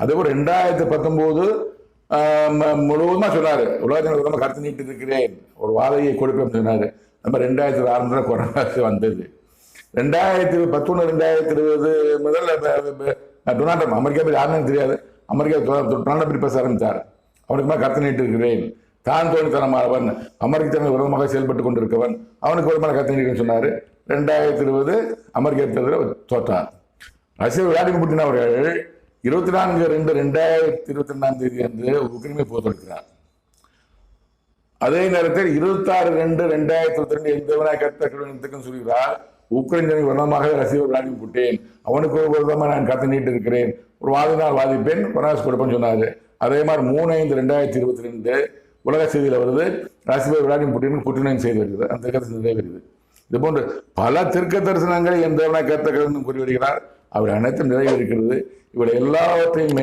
அதேபோல் 2019 முழுவதுமா சொன்னாரு, உலகத்தின் விதமாக கருத்து நீட்டு இருக்கிறேன், ஒரு வாதையை கொடுப்பேன் சொன்னாரு. நம்ம 2006 கொரோனா வந்தது. 2011 2020 முதல் டொனால்ட் ட்ரம்ப், அமெரிக்கா பற்றி யாருன்னு தெரியாது, அமெரிக்கா டொனால்ட் பற்றி பேச ஆரம்பித்தார். அவனுக்கு மேலே கருத்து நீட்டு இருக்கிறேன், தான் தோணித்தனமானவன், அமெரிக்க விரோதமாக செயல்பட்டு கொண்டிருக்கவன், அவனுக்கு விரோதமாக கருத்து நீட்டு சொன்னார். 2020 அமெரிக்க தேர்தலில் தோற்றார். ரஷ்ய விளாடிமிர் புட்டின் அவர்கள் 24/2/2022 அன்று உக்ரைனை போர் தொடுக்கிறார். அதே நேரத்தில் 26/2/2022 எந்த கருத்துக்கும் சொல்கிறார், உக்ரைன் விரோதமாக ரஷ்ய விளாடிமிர் புட்டின், அவனுக்கு ஒரு விரோதமாக நான் கருத்து நீட்டு இருக்கிறேன், ஒரு வாதினால் வாதிப்பேன், பராஸ் கொடுப்பேன்னு சொன்னாரு. அதே மாதிரி 3/5/2022 உலக செய்தியில் வருது, ரஷ்ய விளாடிமிர் புட்டின் செய்து வருகிறது, அந்த கருத்து நிறைவேறுது. இது போன்று பல தீர்க்க தரிசனங்களை எந்த கருத்துக்கள் கூறி வருகிறார். அவர் அனைத்தும் நிறைவேறுகிறது. இவரை எல்லாவற்றையும்